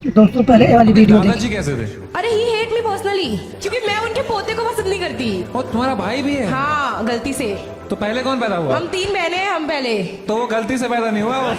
दोस्तों पहले ये वाली वीडियो देखिए। दादाजी कैसे थे? अरे ही हेट मी पर्सनली क्योंकि मैं उनके पोते को पसंद नहीं करती। और तुम्हारा भाई भी है? हाँ गलती से। तो पहले कौन पैदा हुआ? हम 3 बहनें हैं, हम पहले। तो वो गलती से पैदा नहीं हुआ वो।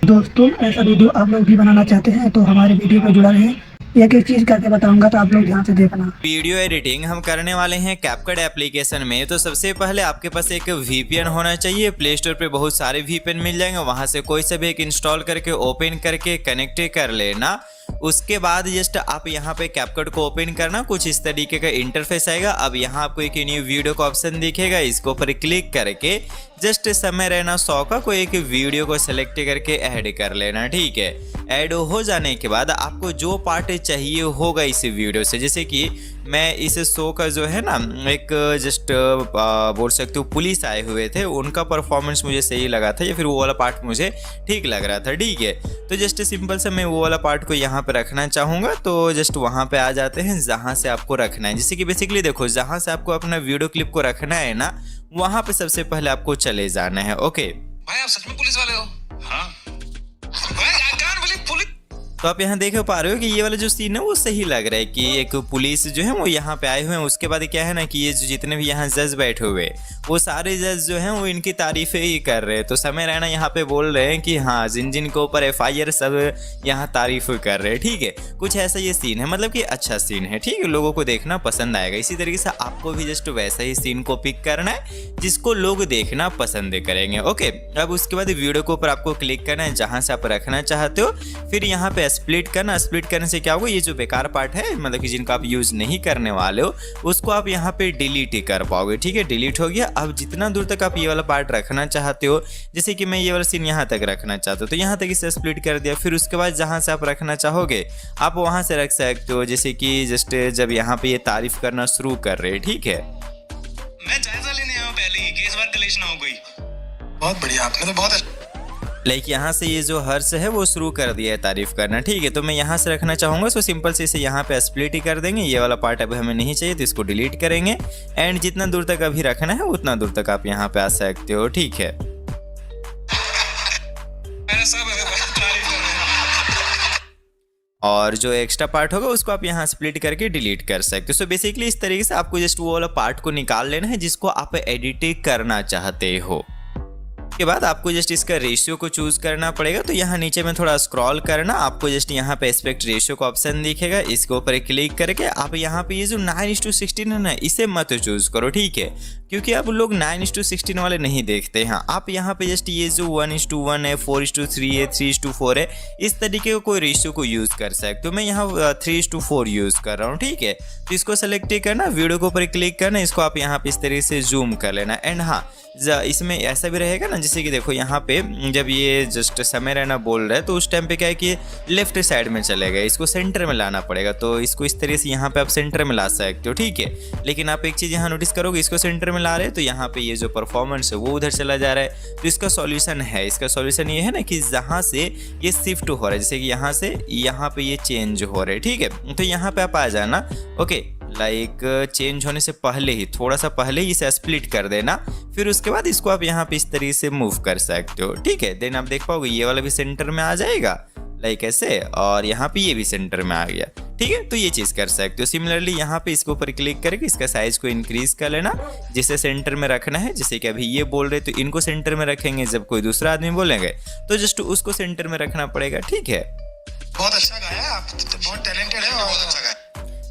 दोस्तों ऐसा वीडियो आप लोग भी बनाना चाहते हैं तो हमारे वीडियो पर जुड़ा रहें। एक एक चीज करके बताऊंगा तो आप लोग ध्यान से देखना। वीडियो एडिटिंग हम करने वाले हैं कैपकट एप्लीकेशन में। तो सबसे पहले आपके पास एक वीपीएन होना चाहिए। प्ले स्टोर पे बहुत सारे वीपीएन मिल जाएंगे, वहां से कोई सा भी एक इंस्टॉल करके ओपन करके कनेक्ट कर लेना। उसके बाद जस्ट आप यहाँ पे कैपकट को ओपन करना, कुछ इस तरीके का इंटरफेस आएगा। अब यहाँ आपको एक न्यू वीडियो का ऑप्शन दिखेगा, इसके ऊपर क्लिक करके जस्ट समय रहना 100 का कोई एक वीडियो को सिलेक्ट करके ऐड कर लेना। ठीक है, ऐड हो जाने के बाद आपको जो पार्ट चाहिए होगा इस वीडियो से, जैसे कि मैं इस शो का जो है ना एक जस्ट बोल सकते हो पुलिस आए हुए थे, उनका परफॉर्मेंस मुझे सही लगा था या फिर वो वाला पार्ट मुझे ठीक लग रहा था। ठीक है, तो जस्ट सिंपल से मैं वो वाला पार्ट को यहाँ पे रखना चाहूँगा। तो जस्ट वहाँ पे आ जाते हैं जहाँ से आपको रखना है। जैसे कि बेसिकली देखो, जहाँ से आपको अपना वीडियो क्लिप को रखना है ना, वहाँ पे सबसे पहले आपको चले जाना है। ओके भाई आप सच में पुलिस वाले हो? हाँ भाई आई कांट बिलीव पुलिस। तो आप यहाँ देख पा रहे हो कि ये वाला जो सीन है वो सही लग रहा है कि एक पुलिस जो है वो यहाँ पे आए हुए हैं। उसके बाद क्या है ना कि ये जो जितने भी यहाँ जज बैठे हुए वो सारे जज जो हैं वो इनकी तारीफें ही कर रहे हैं। तो समय रहना यहाँ पे बोल रहे हैं कि हाँ जिन जिन के ऊपर एफआईआर सब यहाँ तारीफ कर रहे हैं। ठीक है, कुछ ऐसा ये सीन है, मतलब कि अच्छा सीन है। ठीक है, लोगों को देखना पसंद आएगा। इसी तरीके से आपको भी जस्ट वैसा ही सीन को पिक करना है जिसको लोग देखना पसंद करेंगे। ओके, अब उसके बाद वीडियो के ऊपर आपको क्लिक करना है जहाँ से आप रखना चाहते हो। फिर यहाँ पे स्प्लिट करना। स्प्लिट करने से क्या होगा, ये जो बेकार पार्ट है मतलब कि जिनको आप यूज नहीं करने वाले हो उसको आप यहाँ पे डिलीट ही कर पाओगे। ठीक है, डिलीट हो गया। अब जितना दूर तक आप ये वाला पार्ट रखना चाहते हो, जैसे कि मैं ये वाला सीन यहाँ तक रखना चाहता हूँ तो यहाँ तक इसे स्प्लिट कर दिया। फिर उसके बाद जहाँ से आप रखना चाहोगे आप वहाँ से रख सकते हो। जैसे कि जस्ट जब यहाँ पे ये तारीफ करना शुरू कर रहे हैं। ठीक है, मैं जायजा लेने आया हूँ पहले ही, केस बार डिलीट ना हो गई। बहुत बढ़िया, आपने तो बहुत लाइक यहाँ से ये जो हर्ष है वो शुरू कर दिया है तारीफ करना। ठीक है, तो मैं यहाँ से रखना चाहूँगा, सो सिंपल से इसे यहाँ पे स्प्लिट ही कर देंगे। ये वाला पार्ट अभी हमें नहीं चाहिए तो इसको डिलीट करेंगे। एंड जितना दूर तक अभी रखना है उतना दूर तक आप यहाँ पे आ सकते हो। ठीक है, मैंने सब तारीफ कर रहे हैं। और जो एक्स्ट्रा पार्ट होगा उसको आप यहाँ स्प्लिट करके डिलीट कर सकते हो। सो बेसिकली इस तरीके से आपको जस्ट वो वाला पार्ट को निकाल लेना है जिसको आप एडिट करना चाहते हो। के बाद आपको जस्ट इसका रेशियो को चूज करना पड़ेगा। तो यहाँ नीचे में थोड़ा स्क्रॉल करना, आपको जस्ट यहाँ पे एस्पेक्ट रेशियो का ऑप्शन दिखेगा, इसके ऊपर क्लिक करके आप यहाँ पे ये जो 9:16 है ना इसे मत चूज करो। ठीक है, क्योंकि अब लोग 9:16 वाले नहीं देखते हैं। आप यहाँ पे जस्ट ये जो 1:1 है, 4:3 है, 3:4 है, इस तरीके का कोई रेशियो को यूज कर सकते हो। मैं यहाँ 3:4 यूज कर रहा हूँ। ठीक है, तो इसको सेलेक्ट करना, वीडियो के ऊपर क्लिक करना, इसको आप यहाँ पे इस तरीके से जूम कर लेना। एंड हाँ इसमें ऐसा भी रहेगा ना, जैसे कि देखो यहाँ पे जब ये जस्ट समय रहना बोल रहा है तो उस टाइम पे क्या है कि लेफ्ट साइड में चलेगा, इसको सेंटर में लाना पड़ेगा। तो इसको इस तरीके से यहाँ पे आप सेंटर में ला सकते हो। ठीक है, लेकिन आप एक चीज़ यहाँ नोटिस करोगे, इसको सेंटर में ला रहे हैं तो यहाँ पे ये जो परफॉर्मेंस है वो उधर चला जा रहा है। तो इसका सॉल्यूशन है, इसका सॉल्यूशन ये है ना कि जहाँ से ये शिफ्ट हो रहा है, जैसे कि यहाँ से यहाँ पे ये चेंज हो रहा है। ठीक है, तो यहाँ पे आप आ जाना। ओके, लाइक चेंज होने से पहले ही, थोड़ा सा पहले ही इसे स्प्लिट कर देना। फिर उसके बाद इसको आप यहाँ पे इस तरीके से मूव कर सकते हो। ठीक है, देन आप देख पाओगे ये वाला भी सेंटर में आ जाएगा लाइक ऐसे, और यहाँ पे ये भी सेंटर में आ गया। ठीक है, तो ये चीज़ कर सकते हो। सिमिलरली यहाँ पे इसके ऊपर क्लिक करके इसका साइज को इंक्रीज कर लेना, जिसे सेंटर में रखना है। जैसे कि अभी ये बोल रहे तो इनको सेंटर में रखेंगे, जब कोई दूसरा आदमी बोलेंगे तो जस्ट उसको सेंटर में रखना पड़ेगा। ठीक है, बहुत अच्छा गाया आप, तो बहुत टैलेंटेड है और बहुत अच्छा गाया।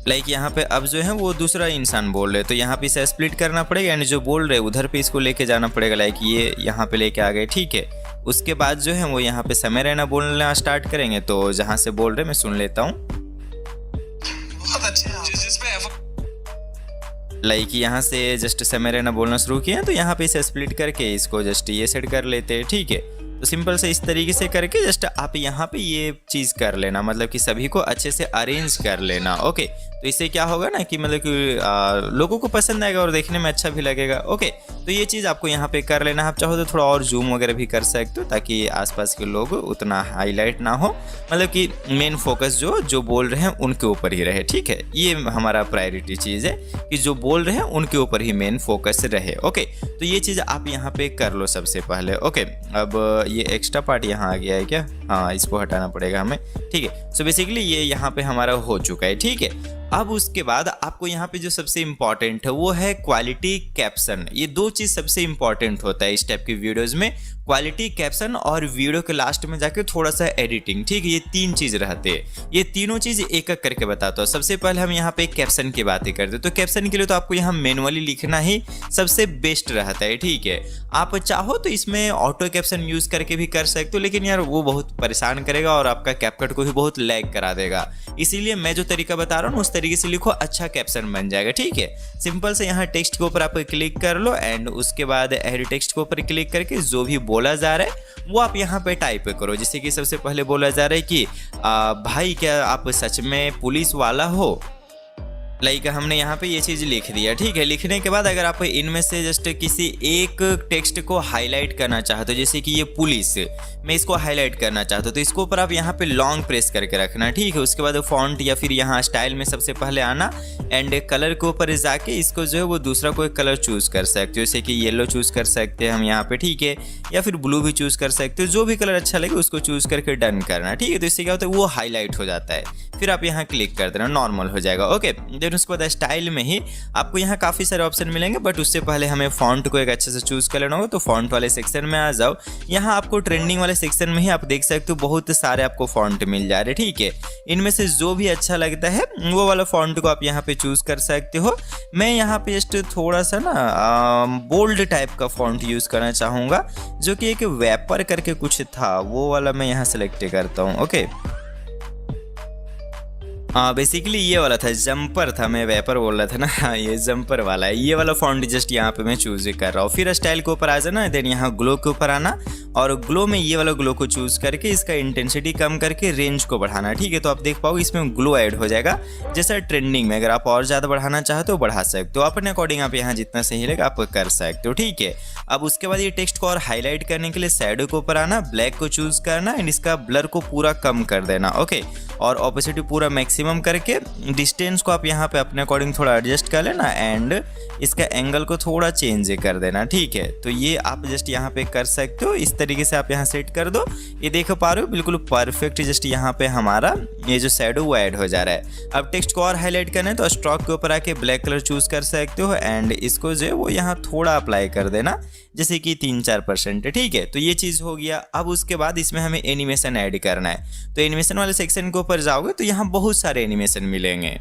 लाइक यहाँ पे अब जो है वो दूसरा इंसान बोल रहे तो यहाँ पे इसे स्प्लिट करना पड़ेगा, यानी जो बोल रहे उधर पे इसको लेके जाना पड़ेगा। लाइक ये यहाँ पे लेके आ गए। ठीक है, उसके बाद जो है वो यहाँ पे समय रहना बोलना स्टार्ट करेंगे। तो जहाँ से बोल रहे मैं सुन लेता हूँ। बहुत अच्छे हैं जिस पे लाइक यहाँ से जस्ट समय रहना बोलना शुरू किया तो यहाँ पे इसे स्प्लिट करके इसको जस्ट ये सेट कर लेते हैं। ठीक है, तो सिंपल से इस तरीके से करके जस्ट आप यहाँ पे ये चीज़ कर लेना, मतलब कि सभी को अच्छे से अरेंज कर लेना। ओके, तो इससे क्या होगा ना कि मतलब कि लोगों को पसंद आएगा और देखने में अच्छा भी लगेगा। ओके, तो ये चीज़ आपको यहाँ पे कर लेना। आप चाहो तो थोड़ा और जूम वगैरह भी कर सकते हो ताकि आसपास के लोग उतना हाईलाइट ना हो, मतलब कि मेन फोकस जो बोल रहे हैं उनके ऊपर ही रहे। ठीक है, ये हमारा प्रायोरिटी चीज़ है कि जो बोल रहे हैं उनके ऊपर ही मेन फोकस रहे। ओके, तो ये चीज़ आप यहाँ पे कर लो सबसे पहले। ओके, अब ये एक्स्ट्रा पार्ट यहाँ आ गया है क्या? हाँ, इसको हटाना पड़ेगा हमें। ठीक है, सो बेसिकली ये यहाँ पे हमारा हो चुका है। ठीक है, अब उसके बाद आपको यहाँ पे जो सबसे इम्पॉर्टेंट है वो है क्वालिटी कैप्शन। ये दो चीज़ सबसे इम्पॉर्टेंट होता है इस टाइप की वीडियोज़ में, क्वालिटी कैप्शन और वीडियो के लास्ट में जाके थोड़ा सा एडिटिंग। ठीक है, ये तीन चीज़ रहते हैं। ये तीनों चीज़ एक एक करके बताता हूँ। सबसे पहले हम यहाँ पे कैप्शन की बातें करते हैं। तो कैप्शन के लिए तो आपको यहाँ मैनुअली लिखना ही सबसे बेस्ट रहता है। ठीक है, आप चाहो तो इसमें ऑटो कैप्शन यूज़ करके भी कर सकते हो, लेकिन यार वो बहुत परेशान करेगा और आपका कैपकट को भी बहुत लैग करा देगा। इसीलिए मैं जो तरीका बता रहा हूँ उस तरीके से लिखो, अच्छा कैप्शन बन जाएगा। ठीक है, सिंपल से यहाँ टेक्स्ट के ऊपर आप क्लिक कर लो एंड उसके बाद एड टेक्स्ट के ऊपर क्लिक करके जो भी बोला जा रहा है वो आप यहाँ पे टाइप करो। जैसे कि सबसे पहले बोला जा रहा है कि भाई क्या आप सच में पुलिस वाला हो? लाइक हमने यहाँ पे ये चीज़ लिख दिया। ठीक है, लिखने के बाद अगर आप इनमें से जस्ट किसी एक टेक्स्ट को हाईलाइट करना चाहते हो, जैसे कि ये पुलिस, मैं इसको हाईलाइट करना चाहता हूँ, तो इसको ऊपर आप यहाँ पे लॉन्ग प्रेस करके रखना। ठीक है, उसके बाद फॉन्ट या फिर यहाँ स्टाइल में सबसे पहले आना एंड कलर के ऊपर जाके इसको जो है वो दूसरा कोई कलर चूज़ कर सकते हो, जैसे कि येलो चूज़ कर सकते हैं हम यहाँ पे। ठीक है, या फिर ब्लू भी चूज़ कर सकते हो, जो भी कलर अच्छा लगे उसको चूज़ करके डन करना। ठीक है, तो इससे क्या होता है वो हाईलाइट हो जाता है, फिर आप यहाँ क्लिक कर देना, नॉर्मल हो जाएगा। ओके, देन उसके बाद स्टाइल में ही आपको यहाँ काफ़ी सारे ऑप्शन मिलेंगे, बट उससे पहले हमें फॉन्ट को एक अच्छे से चूज़ कर लेना होगा। तो फॉन्ट वाले सेक्शन में आ जाओ। यहाँ आपको ट्रेंडिंग वाले सेक्शन में ही आप देख सकते हो बहुत सारे आपको फॉन्ट मिल जा रहे हैं। ठीक है, इनमें से जो भी अच्छा लगता है वो वाला फॉन्ट को आप यहाँ पे चूज़ कर सकते हो। मैं यहाँ पे जस्ट थोड़ा सा ना बोल्ड टाइप का फॉन्ट यूज़ करना चाहूँगा, जो कि एक वेपर करके कुछ था, वो वाला मैं यहाँ सेलेक्ट करता हूँ। ओके, हाँ बेसिकली ये वाला था, जंपर था, मैं वेपर बोल रहा था ना। हाँ, ये जंपर वाला है, ये वाला फॉन्ट जस्ट यहाँ पे मैं चूज़ कर रहा हूँ। फिर स्टाइल के ऊपर आ जाना, देन यहाँ ग्लो के ऊपर आना और ग्लो में ये वाला ग्लो को चूज़ करके इसका इंटेंसिटी कम करके रेंज को बढ़ाना। ठीक है, तो आप देख पाओगे इसमें ग्लो ऐड हो जाएगा जैसा ट्रेंडिंग में। अगर आप और ज़्यादा बढ़ाना चाहते हो बढ़ा सकते हो, अपने अकॉर्डिंग आप यहाँ जितना सही लगे आप कर सकते हो। ठीक है, अब उसके बाद ये टेक्स्ट को और हाईलाइट करने के लिए शैडो के ऊपर आना, ब्लैक को चूज़ करना एंड इसका ब्लर को पूरा कम कर देना। ओके, और ऑपोसिटी पूरा मैक्सिमम करके डिस्टेंस को आप यहाँ पे अपने अकॉर्डिंग थोड़ा एडजस्ट कर लेना एंड इसका एंगल को थोड़ा चेंज कर देना। ठीक है, तो ये आप जस्ट यहाँ पे कर सकते हो, इस तरीके से आप यहाँ सेट कर दो। ये देख पा रहे हो बिल्कुल परफेक्ट जस्ट यहाँ पे हमारा ये जो शैडो वो ऐड हो जा रहा है। अब टेक्स्ट को और हाईलाइट करना है तो स्ट्रोक के ऊपर आके ब्लैक कलर चूज़ कर सकते हो एंड इसको जो है वो यहाँ थोड़ा अप्लाई कर देना, जैसे कि 3-4%। ठीक है, तो ये चीज़ हो गया। अब उसके बाद इसमें हमें एनिमेशन ऐड करना है। तो एनिमेशन वाले सेक्शन के ऊपर जाओगे तो यहाँ बहुत सारे एनिमेशन मिलेंगे,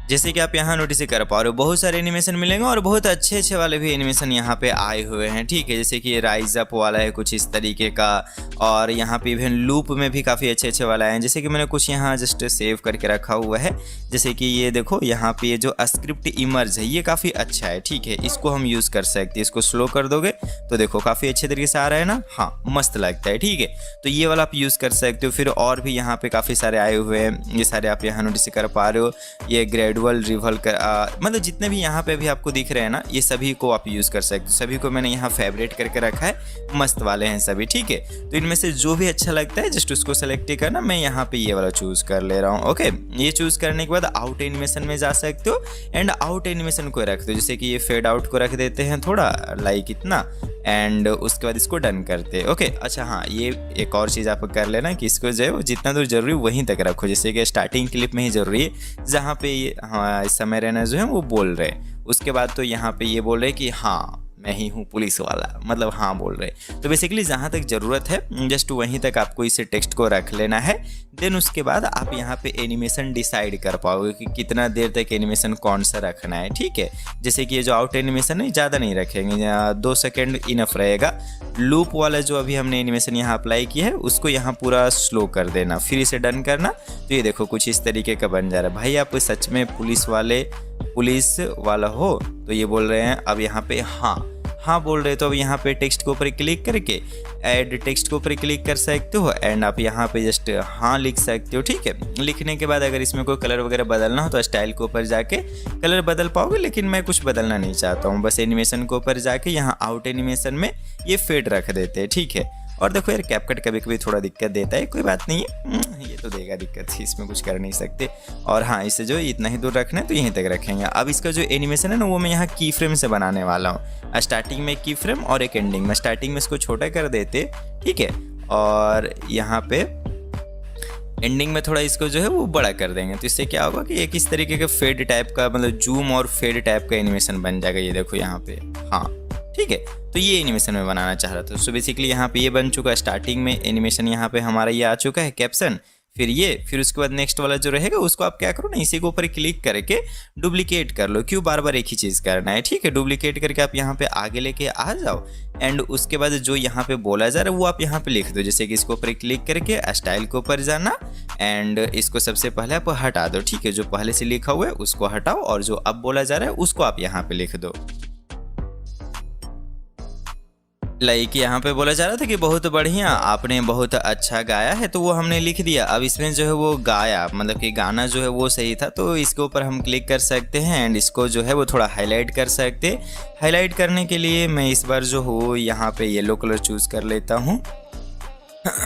जैसे कि आप यहाँ नोटिस कर पा रहे हो, बहुत सारे एनिमेशन मिलेंगे और बहुत अच्छे अच्छे वाले भी एनिमेशन यहाँ पे आए हुए हैं। ठीक है, जैसे कि ये राइज अप वाला है कुछ इस तरीके का, और यहाँ पे इवन लूप में भी काफ़ी अच्छे अच्छे वाला है। जैसे कि मैंने कुछ यहाँ जस्ट सेव करके रखा हुआ है, जैसे कि ये देखो यहाँ पे ये जो स्क्रिप्ट इमर्ज है ये काफ़ी अच्छा है। ठीक है, इसको हम यूज़ कर सकते हैं। इसको स्लो कर दोगे तो देखो काफ़ी अच्छे तरीके से आ रहा है ना, हाँ मस्त लगता है। ठीक है, तो ये वाला आप यूज़ कर सकते हो। फिर और भी यहाँ पे काफ़ी सारे आए हुए हैं, ये सारे आप यहाँ नोटिस कर पा रहे हो। ये ग्रेजुअल रिवल कर मतलब जितने भी यहाँ पे भी आपको दिख रहे हैं ना, ये सभी को आप यूज़ कर सकते हो। सभी को मैंने यहाँ फेवरेट करके रखा है, मस्त वाले हैं सभी। ठीक है, तो इनमें से जो भी अच्छा लगता है जस्ट उसको सेलेक्ट करना। मैं यहाँ पे ये वाला चूज़ कर ले रहा हूँ। ओके, ये चूज़ करने के बाद आउट एनिमेशन में जा सकते हो एंड आउट एनिमेशन को रख दो, जैसे कि ये फेड आउट को रख देते हैं थोड़ा लाइक इतना, एंड उसके बाद इसको डन करते हैं। ओके, अच्छा हाँ, ये एक और चीज़ आप कर लेना कि इसको जो है वो जितना दूर जरूरी वहीं तक रखो, जैसे कि स्टार्टिंग क्लिप में ही जरूरी है जहाँ पे ये हाँ इस समय रहना जो है वो बोल रहे हैं। उसके बाद तो यहाँ पे ये बोल रहे कि हाँ मैं ही हूँ पुलिस वाला, मतलब हाँ बोल रहे। तो बेसिकली जहाँ तक ज़रूरत है जस्ट वहीं तक आपको इस टेक्स्ट को रख लेना है। देन उसके बाद आप यहाँ पे एनिमेशन डिसाइड कर पाओगे कि कितना देर तक एनिमेशन कौन सा रखना है। ठीक है, जैसे कि ये जो आउट एनिमेशन है ज़्यादा नहीं रखेंगे, 2 सेकेंड इनफ रहेगा। लूप वाला जो अभी हमने एनिमेशन यहाँ अप्लाई किया है उसको यहाँ पूरा स्लो कर देना, फिर इसे डन करना। तो ये देखो कुछ इस तरीके का बन जा रहा है। भाई आप सच में पुलिस वाला हो? तो ये बोल रहे हैं अब यहाँ पे हाँ बोल रहे, तो अब यहाँ पे टेक्स्ट के ऊपर क्लिक करके ऐड टेक्स्ट के ऊपर क्लिक कर सकते हो एंड आप यहाँ पे जस्ट हाँ लिख सकते हो। ठीक है, लिखने के बाद अगर इसमें कोई कलर वगैरह बदलना हो तो स्टाइल के ऊपर जाके कलर बदल पाओगे, लेकिन मैं कुछ बदलना नहीं चाहता हूँ। बस एनिमेशन के ऊपर जाके यहाँ आउट एनिमेशन में ये फेड रख देते हैं। ठीक है, और देखो यार कैपकट कभी कभी थोड़ा दिक्कत देता है, कोई बात नहीं है, ये तो देगा दिक्कत, इसमें कुछ कर नहीं सकते। और हाँ, इसे जो इतना ही दूर रखना है तो यहीं तक रखेंगे। अब इसका जो एनिमेशन है ना वो मैं यहाँ की फ्रेम से बनाने वाला हूँ। स्टार्टिंग में की फ्रेम और एक एंडिंग में। स्टार्टिंग में इसको छोटा कर देते, ठीक है, और यहाँ पे एंडिंग में थोड़ा इसको जो है वो बड़ा कर देंगे। तो इससे क्या होगा कि एक इस तरीके का फेड टाइप का, मतलब जूम और फेड टाइप का एनिमेशन बन जाएगा। ये देखो यहाँ पे, हाँ ठीक है। तो ये एनिमेशन में बनाना चाह रहा था। सो बेसिकली यहाँ पे ये बन चुका है। स्टार्टिंग में एनिमेशन यहाँ पे हमारा ये आ चुका है कैप्शन, फिर उसके बाद नेक्स्ट वाला जो रहेगा उसको आप क्या करो ना, इसी के ऊपर क्लिक करके डुप्लीकेट कर लो। क्यों बार बार एक ही चीज़ करना है, ठीक है। डुप्लीकेट करके आप यहाँ पे आगे लेके आ जाओ एंड उसके बाद जो यहाँ पे बोला जा रहा है वो आप यहाँ पे लिख दो। जैसे कि इसके ऊपर क्लिक करके स्टाइल के ऊपर जाना एंड इसको सबसे पहले आप हटा दो, ठीक है। जो पहले से लिखा हुआ है उसको हटाओ और जो अब बोला जा रहा है उसको आप यहाँ पे लिख दो। लाइक यहाँ पे बोला जा रहा था कि बहुत बढ़िया, आपने बहुत अच्छा गाया है, तो वो हमने लिख दिया। अब इसमें जो है वो गाया, मतलब कि गाना जो है वो सही था, तो इसके ऊपर हम क्लिक कर सकते हैं एंड इसको जो है वो थोड़ा हाईलाइट कर सकते हैं। हाईलाइट करने के लिए मैं इस बार जो हो यहाँ पे येलो कलर चूज़ कर लेता हूँ,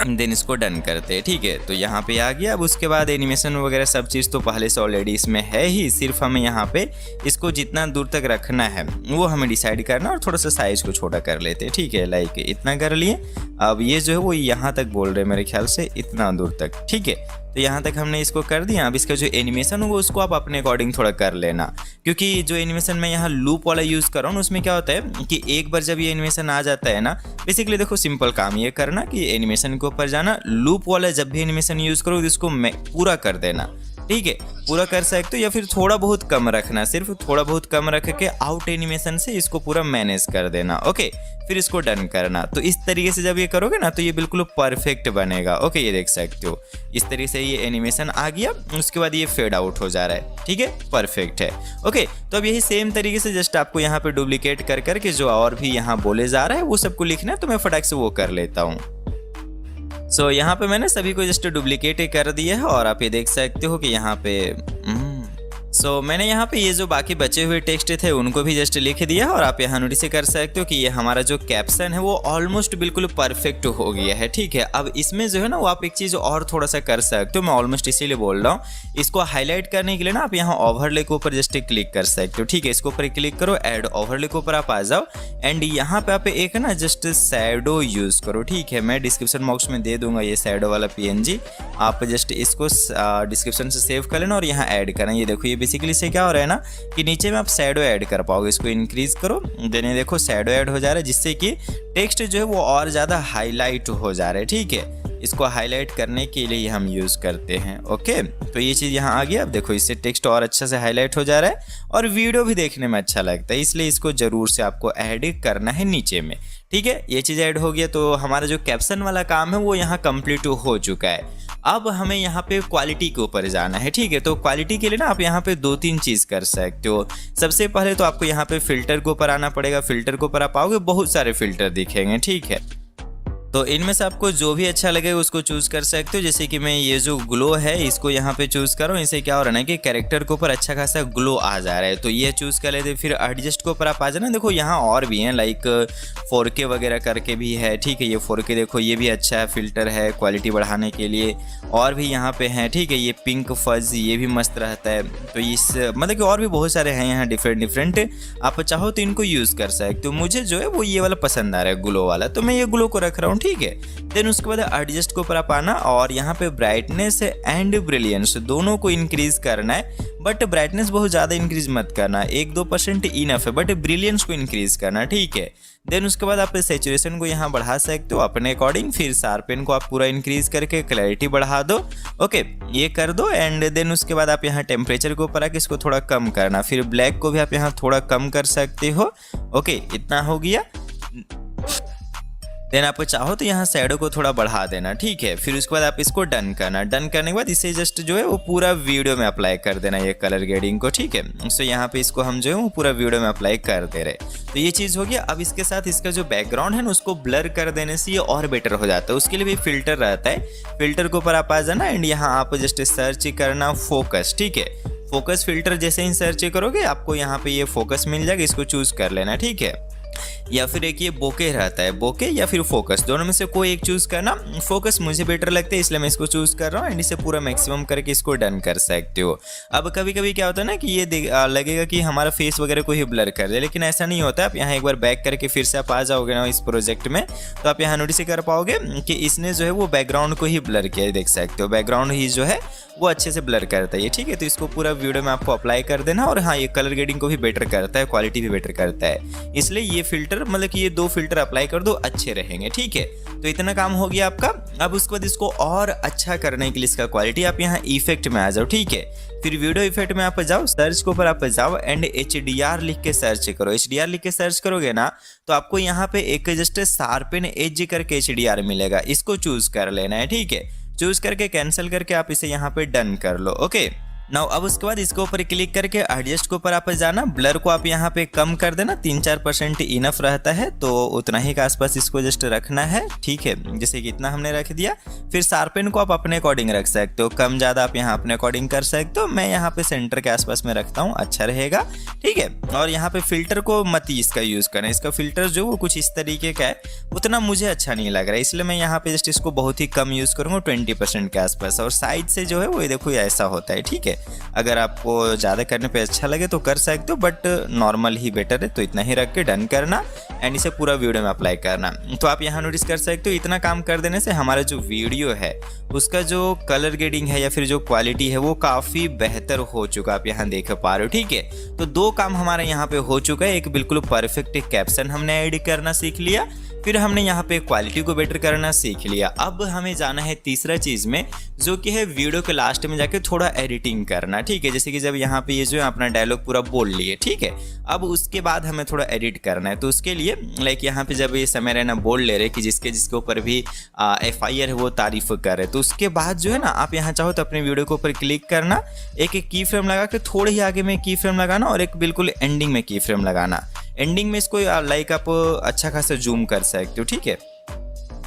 देन इसको डन करते हैं, ठीक है। तो यहाँ पे आ गया। अब उसके बाद एनिमेशन वगैरह सब चीज़ तो पहले से ऑलरेडी इसमें है ही, सिर्फ हमें यहाँ पे इसको जितना दूर तक रखना है वो हमें डिसाइड करना और थोड़ा सा साइज को छोटा कर लेते हैं, ठीक है। लाइक इतना कर लिए। अब ये जो है वो यहाँ तक बोल रहे हैं मेरे ख्याल से, इतना दूर तक, ठीक है। तो यहाँ तक हमने इसको कर दिया। अब इसका जो एनिमेशन होगा उसको आप अपने अकॉर्डिंग थोड़ा कर लेना, क्योंकि जो एनिमेशन मैं यहाँ लूप वाला यूज़ कर रहा हूँ उसमें क्या होता है कि एक बार जब ये एनिमेशन आ जाता है ना, बेसिकली देखो सिंपल काम ये करना कि एनिमेशन के ऊपर जाना, लूप वाला जब भी एनिमेशन यूज़ करो इसको पूरा कर देना, ठीक है। पूरा कर सकते हो या फिर थोड़ा बहुत कम रखना, सिर्फ थोड़ा बहुत कम रख के आउट एनिमेशन से इसको पूरा मैनेज कर देना, ओके। फिर इसको डन करना। तो इस तरीके से जब ये करोगे ना तो ये बिल्कुल परफेक्ट बनेगा, ओके। ये देख सकते हो इस तरीके से ये एनिमेशन आ गया। उसके बाद ये फेड आउट हो जा रहा है, ठीक है, परफेक्ट है, ओके। तो अब यही सेम तरीके से जस्ट आपको यहाँ पे डुप्लीकेट कर करके जो और भी यहाँ बोले जा रहा है वो सबको लिखना है। तो मैं फटाक से वो कर लेता हूँ। सो यहाँ पे मैंने सभी को जस्ट डुप्लीकेट कर दिया है और आप ये देख सकते हो कि यहाँ पे मैंने यहाँ पे ये जो बाकी बचे हुए टेक्स्ट थे उनको भी जस्ट लिख दिया और आप यहाँ नोटिस कर सकते हो कि ये हमारा जो कैप्शन है वो ऑलमोस्ट बिल्कुल परफेक्ट हो गया है, ठीक है। अब इसमें जो है ना वो आप एक चीज़ और थोड़ा सा कर सकते हो, मैं ऑलमोस्ट इसीलिए बोल रहा हूँ। इसको हाईलाइट करने के लिए ना आप यहाँ ओवरले के ऊपर जस्ट क्लिक कर सकते हो, ठीक है। इसके ऊपर क्लिक करो, ऐड ओवरले के ऊपर आप आ जाओ एंड यहाँ पे आप एक ना जस्ट शैडो यूज़ करो, ठीक है। मैं डिस्क्रिप्शन बॉक्स में दे दूंगा ये शैडो वाला PNG, आप जस्ट इसको डिस्क्रिप्शन से सेव कर लेना और यहाँ ऐड करना। ये देखो ये बेसिकली से क्या हो रहा है ना कि नीचे में आप शैडो ऐड कर पाओगे। इसको इंक्रीज करो, देन ये देखो शैडो ऐड हो जा रहा है जिससे कि टेक्स्ट जो है वो और ज़्यादा हाईलाइट हो जा रहा है, ठीक है। इसको हाईलाइट करने के लिए हम यूज़ करते हैं, ओके। तो ये चीज़ यहाँ आ गया। अब देखो इससे टेक्स्ट और अच्छा से हाईलाइट हो जा रहा है और वीडियो भी देखने में अच्छा लगता है, इसलिए इसको ज़रूर से आपको ऐड करना है नीचे में, ठीक है। ये चीज़ ऐड हो गया। तो हमारा जो कैप्शन वाला काम है वो यहाँ कंप्लीट हो चुका है। अब हमें यहाँ पे क्वालिटी के ऊपर जाना है, ठीक है। तो क्वालिटी के लिए ना आप यहाँ पे 2-3 चीज़ कर सकते हो। सबसे पहले तो आपको यहाँ पे फिल्टर के ऊपर आना पड़ेगा। फिल्टर के ऊपर आप आओगे, बहुत सारे फिल्टर दिखेंगे, ठीक है। तो इनमें से आपको जो भी अच्छा लगे उसको चूज़ कर सकते हो। जैसे कि मैं ये जो ग्लो है इसको यहाँ पे चूज़ कर रहा हूँ। इससे क्या हो रहा है ना कि कैरेक्टर के ऊपर अच्छा खासा ग्लो आ जा रहा है, तो ये चूज़ कर लेते। फिर एडजस्ट के ऊपर आप आ जाना। देखो यहाँ और भी हैं, लाइक 4K वगैरह करके भी है, ठीक है। ये 4K देखो ये भी अच्छा है, फिल्टर है क्वालिटी बढ़ाने के लिए। और भी यहाँ पे हैं, ठीक है। ये पिंक फज ये भी मस्त रहता है। तो इस मतलब कि और भी बहुत सारे हैं यहाँ डिफरेंट। आप चाहो तो इनको यूज़ कर सकते हो। मुझे जो है वो ये वाला पसंद आ रहा है, ग्लो वाला, तो मैं ये ग्लो को रख रहा हूँ, ठीक है। देन उसके बाद एडजस्ट के ऊपर आप आना और यहाँ पे ब्राइटनेस एंड ब्रिलियंस दोनों को इंक्रीज करना है। बट ब्राइटनेस बहुत ज़्यादा इंक्रीज मत करना, 1-2% इनफ है, बट ब्रिलियंस को इंक्रीज करना, ठीक है। देन उसके बाद आप सैचुरेशन को यहाँ बढ़ा सकते हो अपने अकॉर्डिंग। फिर शार्पन को आप पूरा इंक्रीज करके क्लैरिटी बढ़ा दो, ओके, ये कर दो। एंड देन उसके बाद आप यहाँ टेम्परेचर के ऊपर आके इसको थोड़ा कम करना। फिर ब्लैक को भी आप यहाँ थोड़ा कम कर सकते हो, ओके, इतना हो गया। देन आप चाहो तो यहाँ शैडो को थोड़ा बढ़ा देना, ठीक है। फिर उसके बाद आप इसको डन करना। डन करने के बाद इसे जस्ट जो है वो पूरा वीडियो में अप्लाई कर देना, ये कलर ग्रेडिंग को, ठीक है। सो यहाँ पे इसको हम जो है वो पूरा वीडियो में अप्लाई कर दे रहे। तो ये चीज़ हो गया। अब इसके साथ इसका जो बैकग्राउंड है ना उसको ब्लर कर देने से ये और बेटर हो जाता है। उसके लिए भी फिल्टर रहता है। फिल्टर के ऊपर आप आ जाना एंड यहाँ आप जस्ट सर्च करना फोकस, ठीक है। फोकस फिल्टर जैसे ही सर्च करोगे आपको यहाँ पे ये फोकस मिल जाएगा, इसको चूज कर लेना, ठीक है। या फिर एक ये बोके रहता है, बोके या फिर फोकस, दोनों में से कोई एक चूज करना। फोकस मुझे बेटर लगता है इसलिए मैं इसको चूज कर रहा हूँ एंड इसे पूरा मैक्सिमम करके इसको डन कर सकते हो। अब कभी कभी क्या होता है ना कि ये लगेगा कि हमारा फेस वगैरह को ही ब्लर कर दे, लेकिन ऐसा नहीं होता। आप यहाँ एक बार बैक करके फिर से आप आ जाओगे ना इस प्रोजेक्ट में, तो आप यहाँ नोटिस कर पाओगे कि इसने जो है वो बैकग्राउंड को ही ब्लर किया है, देख सकते हो बैकग्राउंड ही जो है वो अच्छे से ब्लर करता है, ठीक है। तो इसको पूरा वीडियो में आपको अप्लाई कर देना। और हाँ, ये कलर ग्रेडिंग को भी बेटर करता है, क्वालिटी भी बेटर करता है, इसलिए ये फिल्टर मतलब कि ये 2 फिल्टर अप्लाई कर दो, अच्छे रहेंगे, ठीक है। तो इतना काम हो गया आपका। अब उसके बाद इसको और अच्छा करने के लिए इसका क्वालिटी आप यहाँ इफेक्ट में आ जाओ, ठीक है। फिर वीडियो इफेक्ट में आप जाओ, सर्च के ऊपर आप जाओ एंड HDR लिख के सर्च करो। HDR लिख के सर्च करोगे ना तो आपको यहाँ पे एक जस्ट शार्पन एज करके HDR मिलेगा, इसको चूज कर लेना है, ठीक है। चूज करके कैंसिल करके आप इसे यहाँ पे डन कर लो, ओके। नाउ अब उसके बाद इसके ऊपर क्लिक करके एडजस्ट के ऊपर आप जाना, ब्लर को आप यहाँ पे कम कर देना, 3-4% इनफ रहता है, तो उतना ही के आसपास इसको जस्ट रखना है, ठीक है। जैसे कि इतना हमने रख दिया। फिर शार्पन को आप अपने अकॉर्डिंग रख सकते हो, कम ज़्यादा आप यहाँ अपने अकॉर्डिंग कर सकते हो। मैं यहाँ पे सेंटर के आसपास में रखता हूँ, अच्छा रहेगा, ठीक है। और यहाँ पे फिल्टर को मत इसका यूज़ करना, इसका फिल्टर जो वो कुछ इस तरीके का है, उतना मुझे अच्छा नहीं लग रहा है, इसलिए मैं यहाँ पे जस्ट इसको बहुत ही कम यूज़ करूँगा, 20% के आसपास। और साइड से जो है वो देखो ऐसा होता है, ठीक है। अगर आपको ज़्यादा करने पे अच्छा लगे तो कर सकते हो, बट नॉर्मल ही बेटर है, तो इतना ही रख के डन करना एंड इसे पूरा वीडियो में अप्लाई करना। तो आप यहाँ नोटिस कर सकते हो, इतना काम कर देने से हमारा जो वीडियो है उसका जो कलर ग्रेडिंग है या फिर जो क्वालिटी है वो काफ़ी बेहतर हो चुका, आप यहाँ देख पा रहे हो, ठीक है। तो 2 काम हमारे यहाँ पे हो चुका है, एक बिल्कुल परफेक्ट कैप्शन हमने ऐड करना सीख लिया, फिर हमने यहाँ पे क्वालिटी को बेटर करना सीख लिया। अब हमें जाना है तीसरा चीज़ में, जो कि है वीडियो के लास्ट में जाके थोड़ा एडिटिंग करना, ठीक है। जैसे कि जब यहाँ पे ये जो है अपना डायलॉग पूरा बोल लिए, ठीक है। अब उसके बाद हमें थोड़ा एडिट करना है, तो उसके लिए लाइक यहाँ पे जब ये समय रहना बोल ले रहे कि जिसके ऊपर भी FIR है वो तारीफ कर रहे, तो उसके बाद जो है ना आप यहाँ चाहो तो अपने वीडियो के ऊपर क्लिक करना, एक की फ्रेम लगा के थोड़े ही आगे में की फ्रेम लगाना और एक बिल्कुल एंडिंग में की फ्रेम लगाना। एंडिंग में इसको लाइक आप अच्छा खासा जूम कर सकते हो, ठीक है।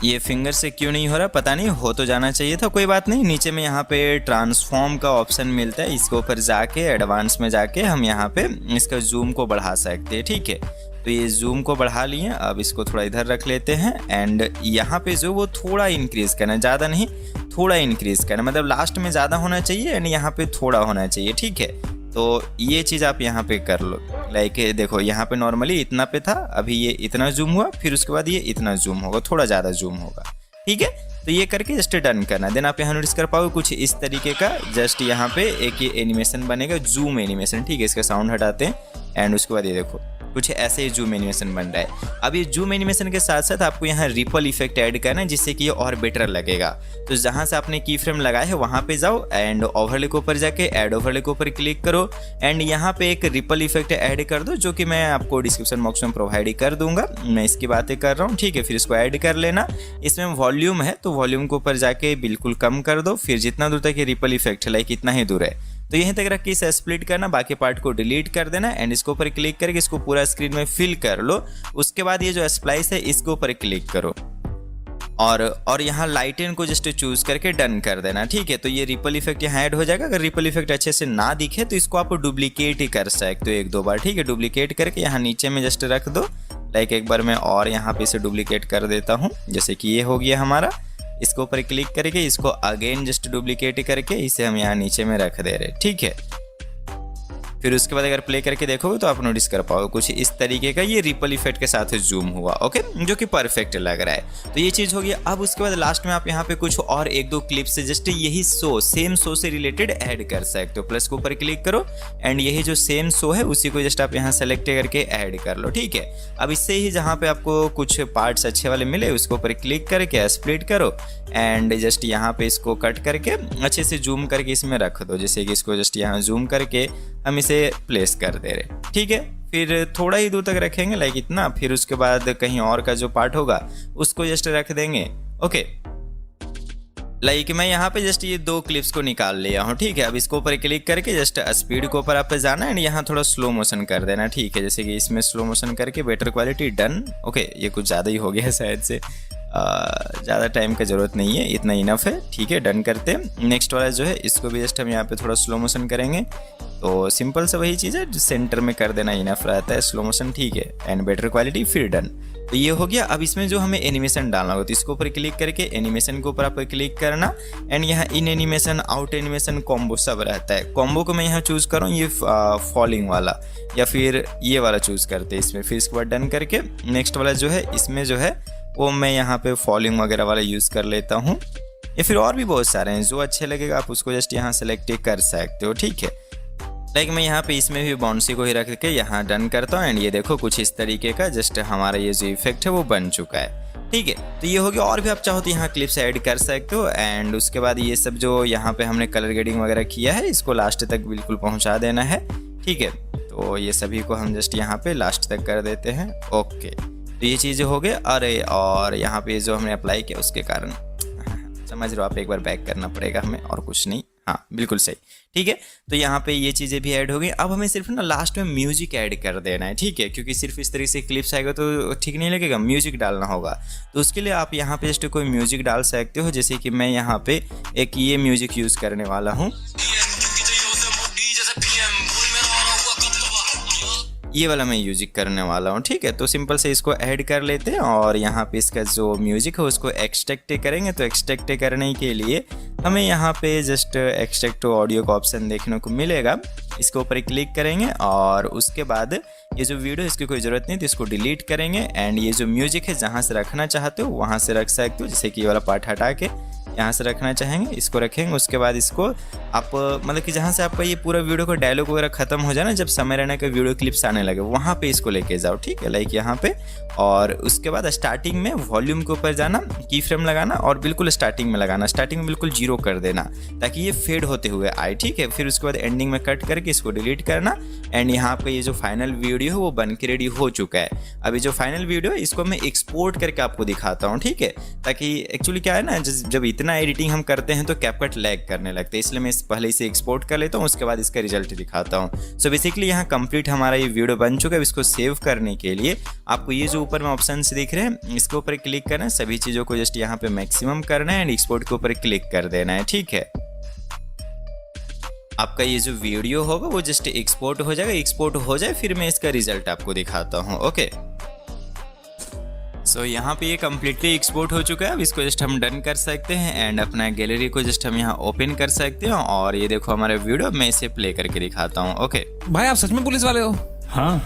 ये फिंगर से क्यों नहीं हो रहा पता नहीं, हो तो जाना चाहिए था, कोई बात नहीं। नीचे में यहाँ पे ट्रांसफॉर्म का ऑप्शन मिलता है, इसके ऊपर जाके एडवांस में जाके हम यहाँ पे इसका जूम को बढ़ा सकते हैं, ठीक है। तो ये जूम को बढ़ा लिए, अब इसको थोड़ा इधर रख लेते हैं एंड यहाँ पे जो वो थोड़ा इंक्रीज करना, ज़्यादा नहीं थोड़ा इंक्रीज करना, मतलब लास्ट में ज़्यादा होना चाहिए एंड यहाँ पे थोड़ा होना चाहिए, ठीक है। तो ये चीज़ आप यहाँ पे कर लो, लाइक देखो यहाँ पे नॉर्मली इतना पे था, अभी ये इतना जूम हुआ, फिर उसके बाद ये इतना जूम होगा, थोड़ा ज़्यादा जूम होगा, ठीक है। तो ये करके जस्ट डन करना। देन आप यहाँ नोटिस कर पाओगे कुछ इस तरीके का, जस्ट यहाँ पे एक ये एनिमेशन बनेगा, जूम एनिमेशन, ठीक है। इसका साउंड हटाते हैं एंड उसके बाद ये देखो कुछ ऐसे ही जूम एनिमेशन बन रहा है। अब ये जूम एनिमेशन के साथ साथ आपको यहाँ रिपल इफेक्ट ऐड करना है, जिससे कि ये और बेटर लगेगा। तो जहाँ से आपने की फ्रेम लगाया है वहाँ पे जाओ एंड ओवरले के ऊपर जाके ऐड ओवरले के ऊपर क्लिक करो एंड यहाँ पे एक रिपल इफेक्ट ऐड कर दो, जो कि मैं आपको डिस्क्रिप्शन बॉक्स में प्रोवाइड कर दूंगा, मैं इसकी बातें कर रहा हूँ, ठीक है। फिर इसको ऐड कर लेना। इसमें वॉल्यूम है तो वॉल्यूम के ऊपर जाके बिल्कुल कम कर दो, फिर जितना दूर तक ये रिपल इफेक्ट है लाइक इतना ही दूर है तो यहीं तक रख के इसे स्प्लिट करना, बाकी पार्ट को डिलीट कर देना एंड इसके ऊपर क्लिक करके इसको पूरा स्क्रीन में फिल कर लो। उसके बाद ये जो स्प्लाइस है इसके ऊपर क्लिक करो और यहाँ लाइटन को जस्ट चूज करके डन कर देना, ठीक है। तो ये रिपल इफेक्ट यहाँ ऐड हो जाएगा। अगर रिपल इफेक्ट अच्छे से ना दिखे तो इसको आप डुप्लीकेट ही कर सकते हो 1-2 बार, ठीक है। डुप्लीकेट करके यहाँ नीचे में जस्ट रख दो, लाइक एक बार मैं और यहाँ पे इसे डुप्लीकेट कर देता हूँ, जैसे कि ये हो गया हमारा। इसके ऊपर क्लिक करके इसको अगेन जस्ट डुप्लीकेट करके इसे हम यहाँ नीचे में रख दे रहे, ठीक है। फिर उसके बाद अगर प्ले करके देखोगे तो आप नोटिस कर पाओगे कुछ इस तरीके का ये रिपल इफेक्ट के साथ जूम हुआ, ओके, जो कि परफेक्ट लग रहा है। तो ये चीज़ हो गई। अब उसके बाद लास्ट में आप यहाँ पे कुछ और 1-2 क्लिप्स जस्ट यही सेम शो से रिलेटेड ऐड कर सकते हो। प्लस के ऊपर क्लिक करो एंड यही जो सेम शो है उसी को जस्ट आप यहाँ सेलेक्ट करके ऐड कर लो, ठीक है। अब इससे ही जहाँ पे आपको कुछ पार्ट्स अच्छे वाले मिले उसके ऊपर क्लिक करके स्प्लिट करो एंड जस्ट यहाँ पे इसको कट करके अच्छे से जूम करके इसमें रख दो, जैसे कि इसको जस्ट यहाँ जूम करके हम इसे प्लेस कर दे रहे, ठीक है। फिर थोड़ा ही दूर तक रखेंगे लाइक इतना, फिर उसके बाद कहीं और का जो पार्ट होगा उसको जस्ट रख देंगे, ओके। लाइक मैं यहाँ पे जस्ट ये 2 क्लिप्स को निकाल लिया हूँ, ठीक है। अब इसको ऊपर क्लिक करके जस्ट स्पीड के ऊपर आप जाना एंड यहाँ थोड़ा स्लो मोशन कर देना, ठीक है। जैसे कि इसमें स्लो मोशन करके बेटर क्वालिटी डन, ओके। ये कुछ ज़्यादा ही हो गया शायद से, ज़्यादा टाइम का ज़रूरत नहीं है, इतना इनफ है। ठीक है, डन करते हैं। नेक्स्ट वाला जो है इसको भी जस्ट हम यहाँ पे थोड़ा स्लो मोशन करेंगे। तो सिंपल सा वही चीज़ है, सेंटर में कर देना इनफ रहता है, स्लो मोशन। ठीक है, एंड बेटर क्वालिटी, फिर डन। तो ये हो गया। अब इसमें जो हमें एनिमेशन डालना होगा तो इसके ऊपर क्लिक करके एनिमेशन के ऊपर आपको क्लिक करना, एंड यहाँ इन एनिमेशन, आउट एनिमेशन, कॉम्बो सब रहता है। कॉम्बो को मैं यहाँ चूज़ करूँ ये फॉलिंग वाला, या फिर ये वाला चूज़ करते हैं इसमें। फिर इसके बाद डन करके नेक्स्ट वाला जो है इसमें जो है वो मैं यहाँ पे फॉलिंग वगैरह वाला यूज़ कर लेता हूँ, या फिर और भी बहुत सारे हैं, जो अच्छे लगेगा आप उसको जस्ट यहाँ सेलेक्ट कर सकते हो। ठीक है, लाइक मैं यहाँ पे इसमें भी बाउंसी को ही रख के यहाँ डन करता हूँ, एंड ये देखो कुछ इस तरीके का जस्ट हमारा ये जो इफेक्ट है वो बन चुका है। ठीक है, तो ये हो गया। और भी आप चाहो तो यहाँ क्लिप्स ऐड कर सकते हो, एंड उसके बाद ये सब जो यहाँ पे हमने कलर ग्रेडिंग वगैरह किया है इसको लास्ट तक बिल्कुल पहुँचा देना है। ठीक है, तो ये सभी को हम जस्ट यहाँ पे लास्ट तक कर देते हैं। ओके, तो ये चीज़ें हो गए। अरे और यहाँ पे जो हमने अप्लाई किया उसके कारण समझ रहे हो आप, एक बार बैक करना पड़ेगा हमें, और कुछ नहीं। हाँ, बिल्कुल सही। ठीक है, तो यहाँ पे ये चीज़ें भी ऐड हो गई। अब हमें सिर्फ ना लास्ट में म्यूजिक ऐड कर देना है। ठीक है, क्योंकि सिर्फ इस तरीके से क्लिप्स आएगा तो ठीक नहीं लगेगा, म्यूजिक डालना होगा। तो उसके लिए आप यहाँ पे जस्ट कोई म्यूजिक डाल सकते हो, जैसे कि मैं यहाँ पे एक ये म्यूजिक यूज़ करने वाला हूँ। ये वाला मैं म्यूजिक करने वाला हूँ। ठीक है, तो सिंपल से इसको ऐड कर लेते हैं, और यहाँ पे इसका जो म्यूजिक है उसको एक्सट्रैक्ट करेंगे। तो एक्सट्रैक्ट करने के लिए हमें यहाँ पे जस्ट एक्सट्रैक्ट ऑडियो का ऑप्शन देखने को मिलेगा, इसके ऊपर क्लिक करेंगे, और उसके बाद ये जो वीडियो इसकी कोई ज़रूरत नहीं तो इसको डिलीट करेंगे, एंड ये जो म्यूजिक है जहाँ से रखना चाहते हो वहाँ से रख सकते हो। जैसे कि ये वाला पार्ट हटा के यहाँ से रखना चाहेंगे, इसको रखेंगे। उसके बाद इसको आप मतलब कि जहाँ से आपका ये पूरा वीडियो का डायलॉग वगैरह खत्म हो जाए ना, जब समय रहने का वीडियो क्लिप्स आने लगे वहाँ पे इसको लेके जाओ। ठीक है, लाइक यहाँ पे। और उसके बाद स्टार्टिंग में वॉल्यूम के ऊपर जाना, की फ्रेम लगाना, और बिल्कुल स्टार्टिंग में लगाना। स्टार्टिंग में बिल्कुल 0 कर देना ताकि ये फेड होते हुए आए। ठीक है, फिर उसके बाद एंडिंग में कट करके इसको डिलीट करना, एंड यहाँ पे ये जो फाइनल वीडियो है वो बन के रेडी हो चुका है। अभी जो फाइनल वीडियो है इसको मैं एक्सपोर्ट करके आपको दिखाता हूँ। ठीक है, ताकि एक्चुअली क्या है ना, जब इतना एडिटिंग हम करते हैं तो कैपकट लैग करने लगते हैं, इसलिए मैं पहले इसे एक्सपोर्ट कर लेता हूँ, उसके बाद इसका रिजल्ट दिखाता हूँ। सो बेसिकली यहाँ कंप्लीट हमारा ये वीडियो बन चुका है। इसको सेव करने के लिए आपको ये जो ऊपर में ऑप्शन दिख रहे हैं इसके ऊपर क्लिक करना है, सभी चीज़ों को जस्ट यहाँ पे मैक्सिमम करना है, एंड एक्सपोर्ट के ऊपर क्लिक कर देना है। ठीक है, आपका ये जो वीडियो होगा वो जस्ट एक्सपोर्ट हो जाएगा। एक्सपोर्ट हो जाए फिर मैं इसका रिजल्ट आपको दिखाता हूँ। ओके, सो यहाँ पे ये कम्प्लीटली एक्सपोर्ट हो चुका है। अब इसको जस्ट हम डन कर सकते हैं, एंड अपना गैलरी को जस्ट हम यहाँ ओपन कर सकते हैं, और ये देखो हमारा वीडियो, मैं इसे प्ले करके दिखाता हूँ। ओके भाई आप सच में पुलिस वाले हो? हाँ,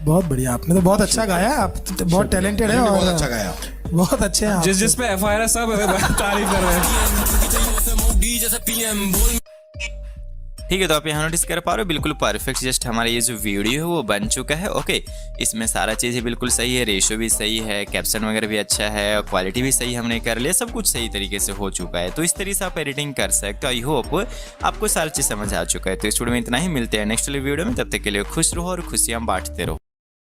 बहुत बढ़िया, आपने तो बहुत अच्छा गाया। आप तो बहुत टैलेंटेड है, और बहुत अच्छा गाया, बहुत अच्छे हैं आप। जिस पे FIR है सब तारीफ कर रहे हैं। ठीक है, तो आप यहाँ नोटिस कर पा रहे हो बिल्कुल परफेक्ट जस्ट हमारा ये जो वीडियो है वो बन चुका है। ओके, इसमें सारा चीज़ें बिल्कुल सही है, रेशो भी सही है, कैप्शन वगैरह भी अच्छा है, क्वालिटी भी सही हमने कर लिया, सब कुछ सही तरीके से हो चुका है। तो इस तरीके से आप एडिटिंग कर सकते हो। आई होप आपको सारी चीज़ समझ आ चुका है। तो इस वीडियो में इतना ही, मिलते हैं नेक्स्ट वीडियो में। तब तक के लिए खुश रहो और खुशियाँ बांटते रहो।